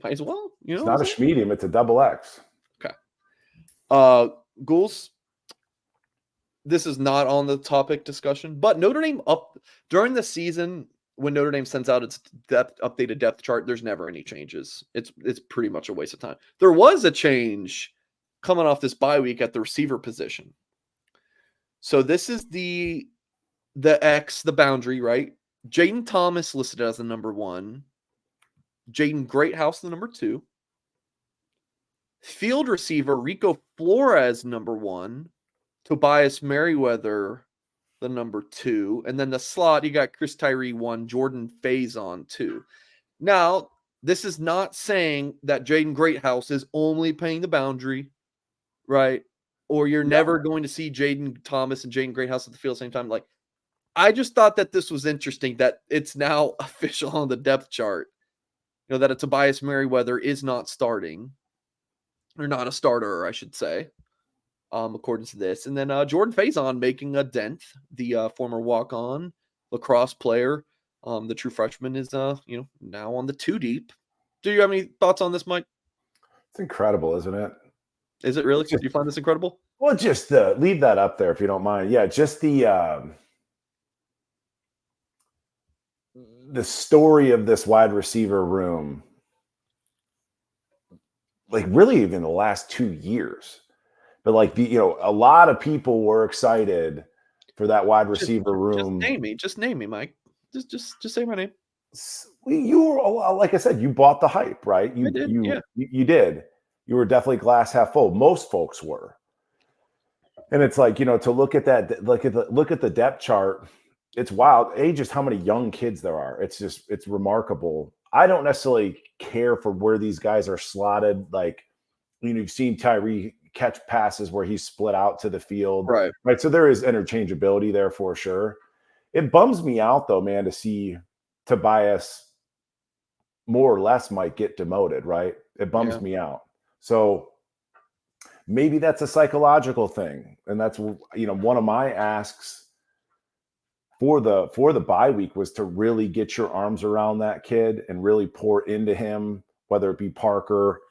Might as well. It's not a schmedium. It's a double X. Okay. Ghouls, this is not on the topic discussion, but Notre Dame during the season when Notre Dame sends out its updated depth chart, there's never any changes. It's pretty much a waste of time. There was a change coming off this bye week at the receiver position. So this is the boundary, right? Jaden Thomas listed as the number 1. Jaden Greathouse, the number 2. Field receiver, Rico Flores, number 1. Tobias Merriweather, the number 2. And then the slot, you got Chris Tyree 1, Jordan Faison 2. Now, this is not saying that Jaden Greathouse is only playing the boundary, right? Or you're never going to see Jaden Thomas and Jaden Greathouse at the field at the same time. Like, I just thought that this was interesting that it's now official on the depth chart. You know, that a Tobias Merriweather is not starting. Or not a starter, I should say. According to this. And then Jordan Faison making a dent, the former walk-on lacrosse player. The true freshman is now on the 2 deep. Do you have any thoughts on this, Mike? It's incredible, isn't it? Is it really? Do you find this incredible? Well, just leave that up there if you don't mind. Yeah, just the story of this wide receiver room, like really even the last 2 years. But like a lot of people were excited for that wide receiver room. Just name me, Mike. Just say my name. You were, like I said, you bought the hype, right? You did. You were definitely glass half full. Most folks were. And it's like, to look at that, look at the depth chart. It's wild. Just how many young kids there are. It's remarkable. I don't necessarily care for where these guys are slotted. Like, you've seen Tyree catch passes where he's split out to the field. Right. So there is interchangeability there for sure. It bums me out though, man, to see Tobias more or less might get demoted, right? It bums me out. So maybe that's a psychological thing. And that's, one of my asks for the bye week was to really get your arms around that kid and really pour into him, whether it be Parker,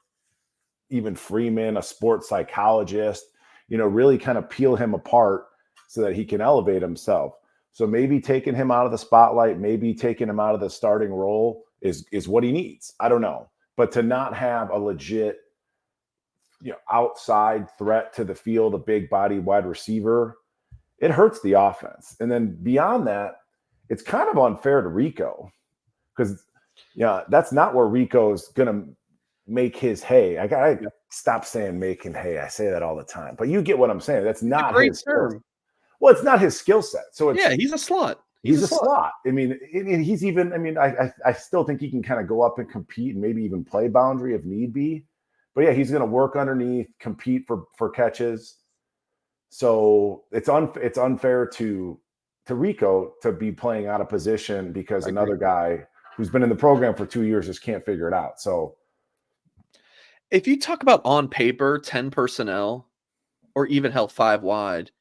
even Freeman, a sports psychologist, really kind of peel him apart so that he can elevate himself. So maybe taking him out of the spotlight, maybe taking him out of the starting role is what he needs. I don't know. But to not have a legit, outside threat to the field, a big body wide receiver, it hurts the offense. And then beyond that, it's kind of unfair to Rico because, that's not where Rico's going to make his hay. I gotta stop saying making hay. I say that all the time, but you get what I'm saying. That's not his term. Well, it's not his skill set. So it's, he's a slot. He's a slot. I mean, he's even. I mean, I still think he can kind of go up and compete and maybe even play boundary if need be. But he's going to work underneath, compete for catches. So it's unfair to Rico to be playing out of position because another guy who's been in the program for 2 years just can't figure it out. So. If you talk about on paper, 10 personnel, or even 5 wide,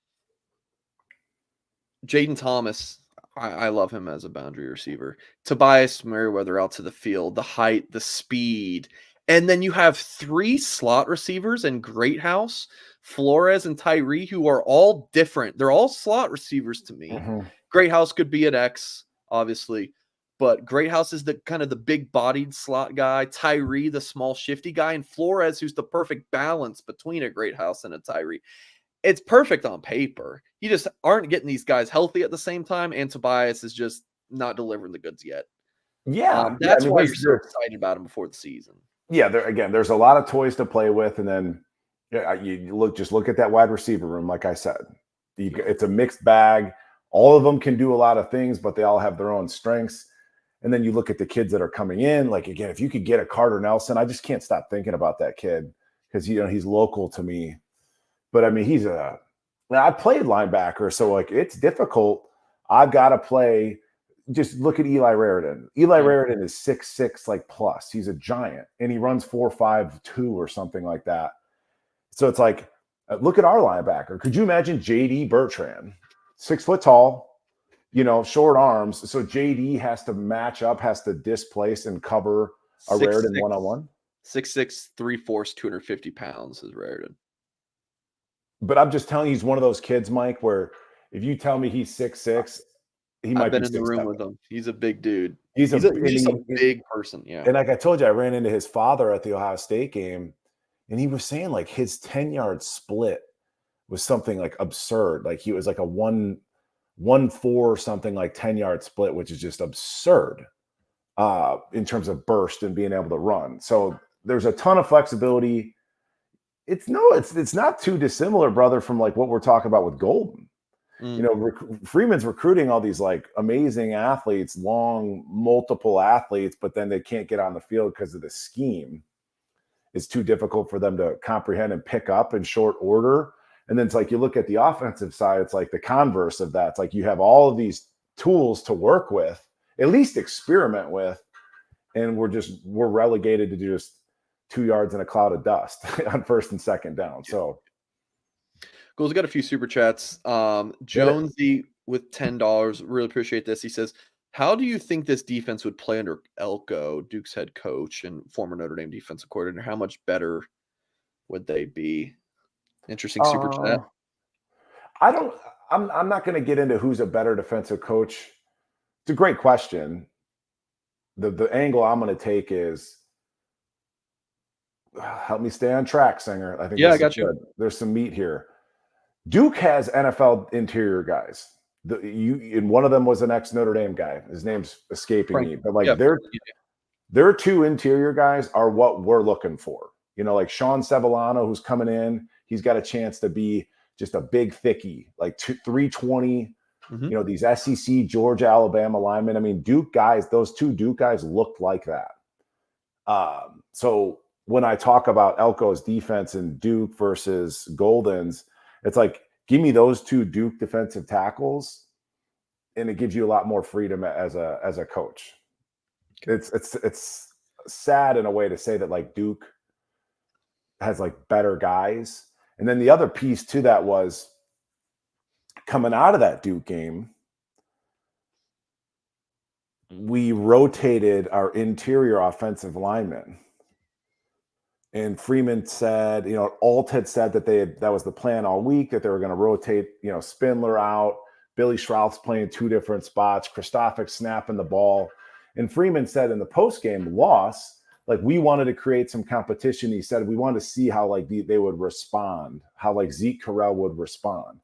Jaden Thomas, I love him as a boundary receiver. Tobias Merriweather out to the field, the height, the speed. And then you have 3 slot receivers in Greathouse, Flores, and Tyree, who are all different. They're all slot receivers to me. Mm-hmm. Greathouse could be an X, obviously. But Greathouse is the kind of the big-bodied slot guy, Tyree, the small, shifty guy, and Flores, who's the perfect balance between a Greathouse and a Tyree. It's perfect on paper. You just aren't getting these guys healthy at the same time, and Tobias is just not delivering the goods yet. Yeah. That's why you're so excited about him before the season. Yeah, there's a lot of toys to play with, and then, Yeah, you just look at that wide receiver room. Like I said, it's a mixed bag. All of them can do a lot of things, but they all have their own strengths. And then you look at the kids that are coming in. Like, again, if you could get a Carter Nelson, I just can't stop thinking about that kid because he's local to me. But I mean, I played linebacker, so like it's difficult. I've got to play. Just look at Eli Raridan. Eli Raridan is 6'6", like plus. He's a giant, and he runs 4.52 or something like that. So it's like, look at our linebacker. Could you imagine JD Bertrand, 6 foot tall, short arms. So JD has to match up, has to displace and cover a Raridan 1-on-1. 6'6", 3/4, 250 pounds is Raridan. But I'm just telling you, he's one of those kids, Mike, where if you tell me he's 6'6", he might be 6'7". I've been in the room with him. He's a big dude. He's just a big person. Yeah. And like I told you, I ran into his father at the Ohio State game, and he was saying like his 10-yard split was something like absurd. Like he was like a 1-4 or something, like 10-yard split, which is just absurd in terms of burst and being able to run. So there's a ton of flexibility. It's not too dissimilar, brother, from like what we're talking about with Golden. Freeman's recruiting all these like amazing athletes, multiple athletes, but then they can't get on the field because of the scheme. It's too difficult for them to comprehend and pick up in short order. And then it's like you look at the offensive side, it's like the converse of that. It's like you have all of these tools to work with, at least experiment with, and we're relegated to just 2 yards in a cloud of dust on first and second down. So Goals got a few super chats. Jonesy with $10. Really appreciate this. He says, how do you think this defense would play under Elko, Duke's head coach and former Notre Dame defensive coordinator? How much better would they be? Interesting super chat. I'm not going to get into who's a better defensive coach. It's a great question. The angle I'm going to take is, help me stay on track, Singer. I think I got you. There's some meat here. Duke has NFL interior guys. And one of them was an ex-Notre Dame guy. His name's escaping me. But like their 2 interior guys are what we're looking for. Like Sean Sevillano, who's coming in, he's got a chance to be just a big thickie, like 320. These SEC, Georgia, Alabama linemen. I mean, Duke guys, those 2 Duke guys looked like that. So when I talk about Elko's defense and Duke versus Golden's, it's like, give me those 2 Duke defensive tackles, and it gives you a lot more freedom as a coach. It's sad in a way to say that like Duke has like better guys. And then the other piece to that was coming out of that Duke game, we rotated our interior offensive linemen. And Freeman said, Alt had said that was the plan all week, that they were going to rotate, Spindler out, Billy Schroth's playing 2 different spots, Christophic snapping the ball. And Freeman said in the post-game loss, like we wanted to create some competition. He said we wanted to see how like they would respond, how like Zeke Correll would respond.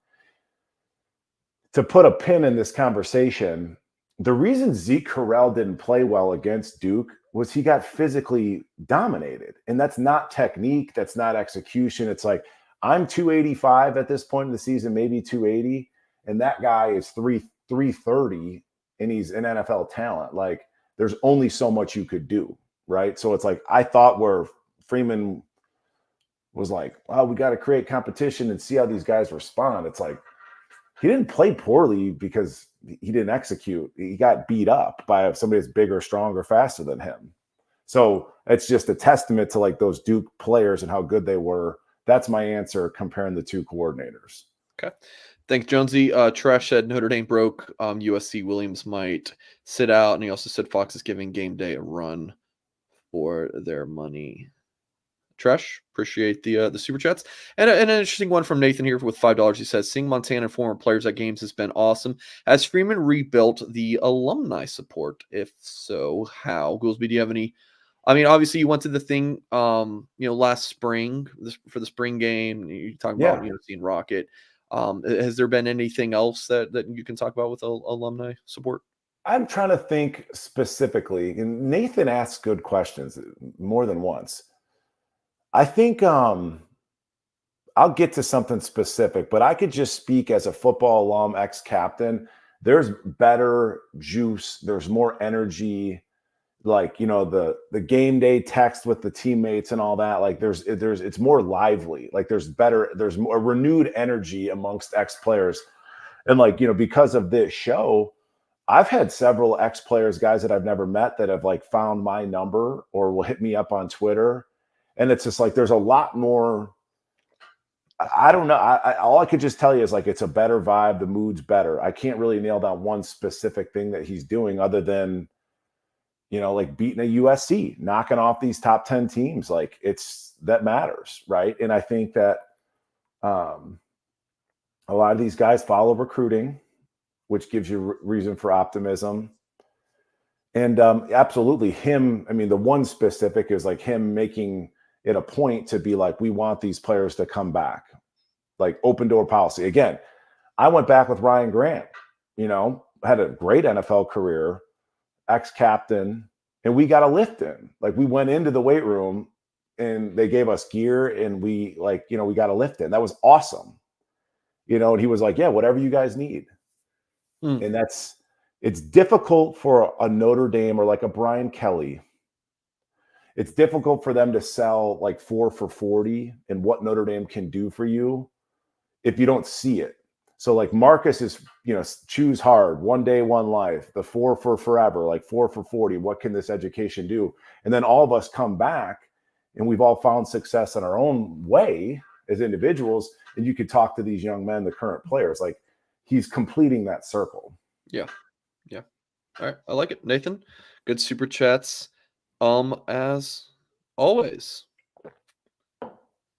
To put a pin in this conversation, the reason Zeke Correll didn't play well against Duke was he got physically dominated. And that's not technique. That's not execution. It's like, I'm 285 at this point in the season, maybe 280. And that guy is 330 and he's an NFL talent. Like there's only so much you could do. Right. So it's like, I thought where Freeman was like, well, we got to create competition and see how these guys respond. It's like, he didn't play poorly because he didn't execute. He got beat up by somebody that's bigger, stronger, faster than him. So it's just a testament to like those Duke players and how good they were. That's my answer comparing the 2 coordinators. Okay. Thanks, Jonesy. Trash said Notre Dame broke. USC Williams might sit out. And he also said Fox is giving game day a run for their money. Tresh, appreciate the super chats. And an interesting one from Nathan here with $5. He says, seeing Montana and former players at games has been awesome. Has Freeman rebuilt the alumni support? If so, how? Goolsby, do you have any? I mean, obviously you went to the thing, last spring for the spring game. You're talking about, seeing Rocket. Has there been anything else that you can talk about with alumni support? I'm trying to think specifically. And Nathan asks good questions more than once. I think I'll get to something specific, but I could just speak as a football alum, ex-captain. There's better juice. There's more energy. Like, the game day text with the teammates and all that. Like it's more lively. Like there's more renewed energy amongst ex-players. And like, because of this show, I've had several ex-players, guys that I've never met, that have like found my number or will hit me up on Twitter. And it's just like, there's a lot more. I don't know. All I could just tell you is like, it's a better vibe. The mood's better. I can't really nail down one specific thing that he's doing other than, like beating a USC, knocking off these top 10 teams. Like that matters. Right. And I think that a lot of these guys follow recruiting, which gives you reason for optimism. And absolutely him. I mean, the one specific is like him making it a point to be like, we want these players to come back, like open door policy. Again, I went back with Ryan Grant, had a great NFL career, ex-captain, and we got a lift in. Like we went into the weight room and they gave us gear and we we got a lift in. That was awesome. And he was like, yeah, whatever you guys need. And it's difficult for a Notre Dame or like a Brian Kelly. It's difficult for them to sell like 4 for $40 and what Notre Dame can do for you if you don't see it. So like Marcus is, choose hard, one day, one life, the 4 for forever, like 4 for $40. What can this education do? And then all of us come back and we've all found success in our own way as individuals. And you could talk to these young men, the current players, like he's completing that circle. Yeah. Yeah. All right. I like it. Nathan, good super chats. As always.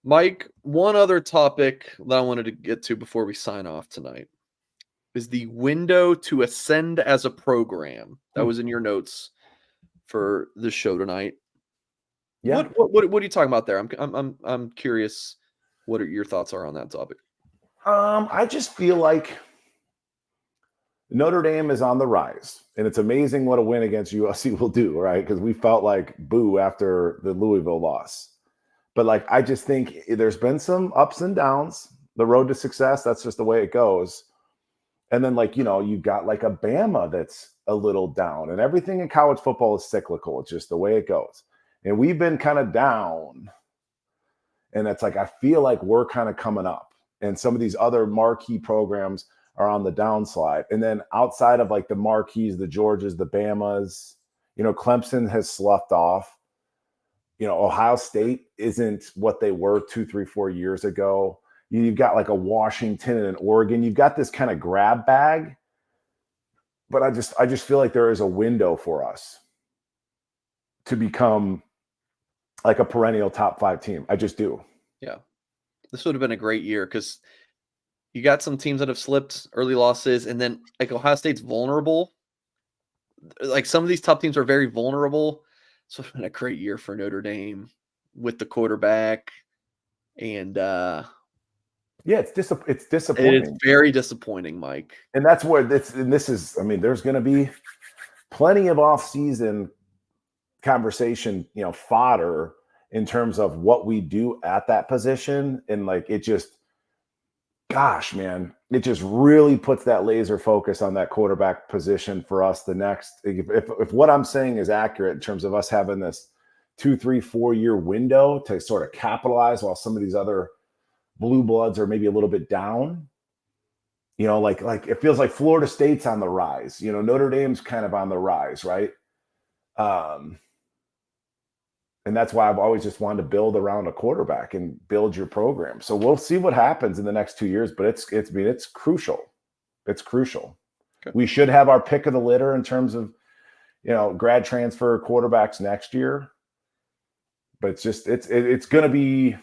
Mike, one other topic that I wanted to get to before we sign off tonight is the window to ascend as a program. That was in your notes for the show tonight. Yeah. What are you talking about there? I'm curious what your thoughts are on that topic. I just feel like Notre Dame is on the rise, and it's amazing what a win against USC will do, right? Because we felt like boo after the Louisville loss. But like, I just think there's been some ups and downs. The road to success, that's just the way it goes. And then like, you've got like a Bama that's a little down, and everything in college football is cyclical. It's just the way it goes. And we've been kind of down. And it's like, I feel like we're kind of coming up, and some of these other marquee programs are on the downslide. And then outside of like the marquees, the Georgias, the Bamas, Clemson has sloughed off. Ohio State isn't what they were 2, 3, 4 years ago. You've got like a Washington and an Oregon. You've got this kind of grab bag. But I just feel like there is a window for us to become like a perennial top 5 team. I just do. Yeah. This would have been a great year because you got some teams that have slipped, early losses, and then like Ohio State's vulnerable. Like some of these top teams are very vulnerable. So it's been a great year for Notre Dame with the quarterback. And yeah, it's disappointing. It's very disappointing, Mike. And that's where there's going to be plenty of off-season conversation, fodder in terms of what we do at that position. And like, it just really puts that laser focus on that quarterback position for us. The next, if what I'm saying is accurate in terms of us having this 2, 3, 4 year window to sort of capitalize while some of these other blue bloods are maybe a little bit down, like it feels like Florida State's on the rise, Notre Dame's kind of on the rise. Right. And that's why I've always just wanted to build around a quarterback and build your program. So we'll see what happens in the next 2 years, but it's crucial. It's crucial. Okay. We should have our pick of the litter in terms of, grad transfer quarterbacks next year. But it's going to be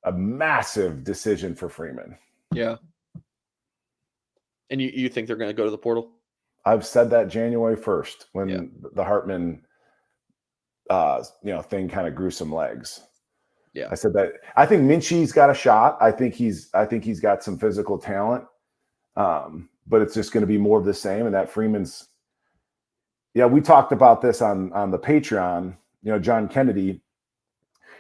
a massive decision for Freeman. Yeah. And you think they're going to go to the portal? I've said that January 1st when the Hartman thing kind of grew some legs. Yeah. I said that. I think Minchie's got a shot. I think he's got some physical talent. But it's just going to be more of the same. And that Freeman's, we talked about this on the Patreon, John Kennedy,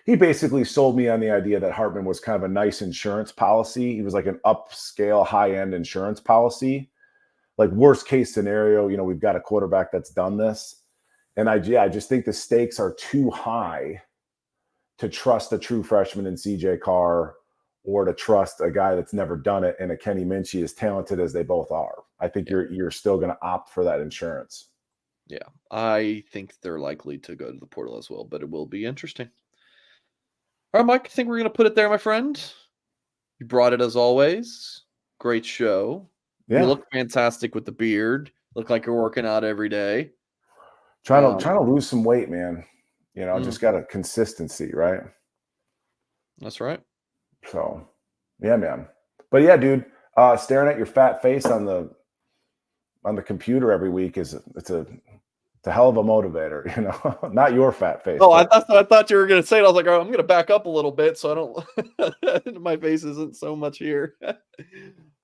he basically sold me on the idea that Hartman was kind of a nice insurance policy. He was like an upscale, high-end insurance policy. Like worst case scenario, we've got a quarterback that's done this. And I just think the stakes are too high to trust a true freshman in CJ Carr or to trust a guy that's never done it in a Kenny Minchey, as talented as they both are. I think you're still going to opt for that insurance. Yeah, I think they're likely to go to the portal as well, but it will be interesting. All right, Mike, I think we're going to put it there, my friend. You brought it as always. Great show. Yeah. You look fantastic with the beard. Look like you're working out every day. Trying to lose some weight, man. Just got a consistency, right? That's right. So, yeah, man. But yeah, dude, staring at your fat face on the computer every week it's a hell of a motivator, not your fat face. Oh, I thought you were going to say it. I was like, oh, I'm going to back up a little bit so I don't, my face isn't so much here.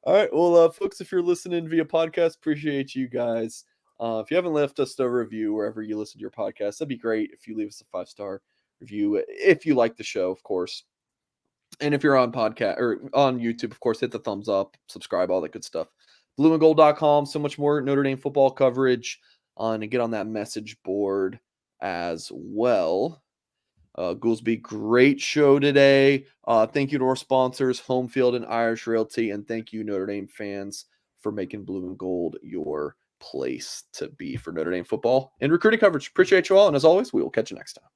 All right. Well, folks, if you're listening via podcast, appreciate you guys. If you haven't left us a review wherever you listen to your podcast, that'd be great if you leave us a 5-star review. If you like the show, of course. And if you're on podcast or on YouTube, of course, hit the thumbs up, subscribe, all that good stuff. blueandgold.com, so much more Notre Dame football coverage and get on that message board as well. Goolsby, great show today. Thank you to our sponsors, Home Field and Irish Realty, and thank you, Notre Dame fans, for making Blue and Gold your place to be for Notre Dame football and recruiting coverage. Appreciate you all, and as always, we will catch you next time.